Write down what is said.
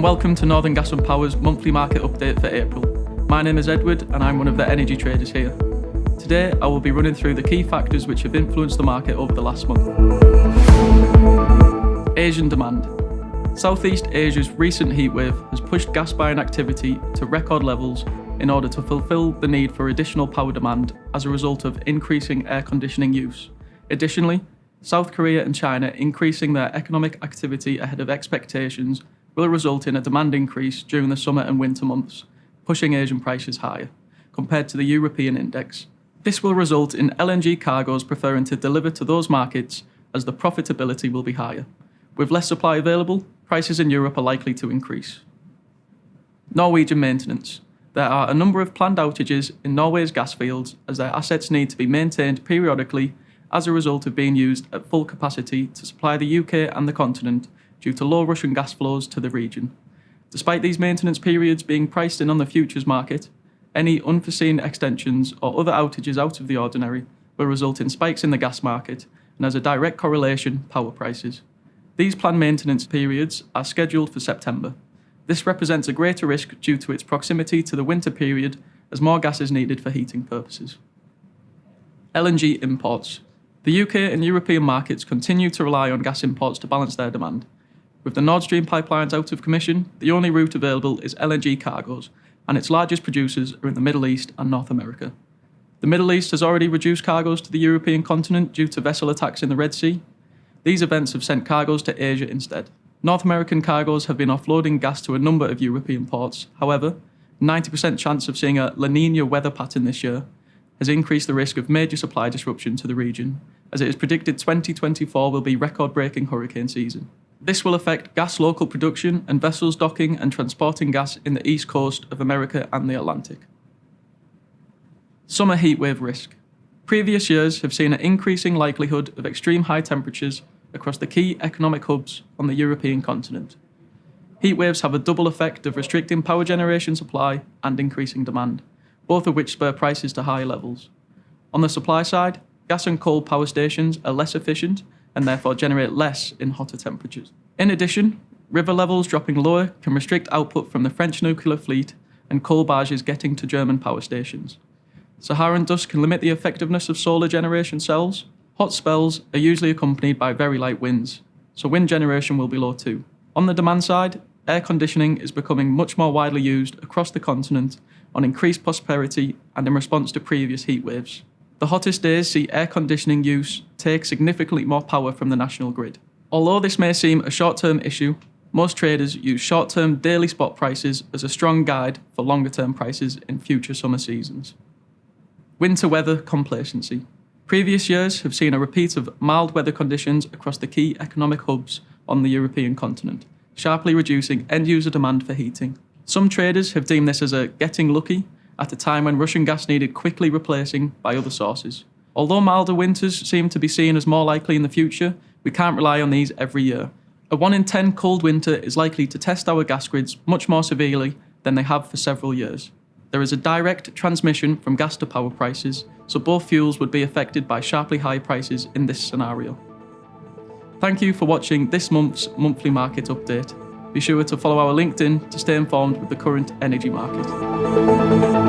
and welcome to Northern Gas and Power's monthly market update for April. My name is Edward and I'm one of the energy traders here. Today I will be running through the key factors which have influenced the market over the last month. Asian demand. Southeast Asia's recent heatwave has pushed gas buying activity to record levels in order to fulfill the need for additional power demand as a result of increasing air conditioning use. Additionally, South Korea and China increasing their economic activity ahead of expectations will result in a demand increase during the summer and winter months, pushing Asian prices higher compared to the European index. This will result in LNG cargoes preferring to deliver to those markets as the profitability will be higher. With less supply available, prices in Europe are likely to increase. Norwegian maintenance. There are a number of planned outages in Norway's gas fields as their assets need to be maintained periodically as a result of being used at full capacity to supply the UK and the continent due to low Russian gas flows to the region. Despite these maintenance periods being priced in on the futures market, any unforeseen extensions or other outages out of the ordinary will result in spikes in the gas market and as a direct correlation, power prices. These planned maintenance periods are scheduled for September. This represents a greater risk due to its proximity to the winter period as more gas is needed for heating purposes. LNG imports. The UK and European markets continue to rely on gas imports to balance their demand. With the Nord Stream pipelines out of commission, the only route available is LNG cargoes, and its largest producers are in the Middle East and North America. The Middle East has already reduced cargoes to the European continent due to vessel attacks in the Red Sea. These events have sent cargoes to Asia instead. North American cargoes have been offloading gas to a number of European ports. However, 90% chance of seeing a La Niña weather pattern this year has increased the risk of major supply disruption to the region, as it is predicted 2024 will be record-breaking hurricane season. This will affect gas local production and vessels docking and transporting gas in the east coast of America and the Atlantic. Summer heatwave risk. Previous years have seen an increasing likelihood of extreme high temperatures across the key economic hubs on the European continent. Heatwaves have a double effect of restricting power generation supply and increasing demand, both of which spur prices to higher levels. On the supply side, gas and coal power stations are less efficient and therefore generate less in hotter temperatures. In addition, river levels dropping lower can restrict output from the French nuclear fleet and coal barges getting to German power stations. Saharan dust can limit the effectiveness of solar generation cells. Hot spells are usually accompanied by very light winds, so wind generation will be low too. On the demand side, air conditioning is becoming much more widely used across the continent on increased prosperity and in response to previous heat waves. The hottest days see air conditioning use take significantly more power from the national grid. Although this may seem a short-term issue, most traders use short-term daily spot prices as a strong guide for longer-term prices in future summer seasons. Winter weather complacency. Previous years have seen a repeat of mild weather conditions across the key economic hubs on the European continent, sharply reducing end-user demand for heating. Some traders have deemed this as a getting lucky at a time when Russian gas needed quickly replacing by other sources. Although milder winters seem to be seen as more likely in the future, we can't rely on these every year. A 1 in 10 cold winter is likely to test our gas grids much more severely than they have for several years. There is a direct transmission from gas to power prices, so both fuels would be affected by sharply high prices in this scenario. Thank you for watching this month's monthly market update. Be sure to follow our LinkedIn to stay informed with the current energy market.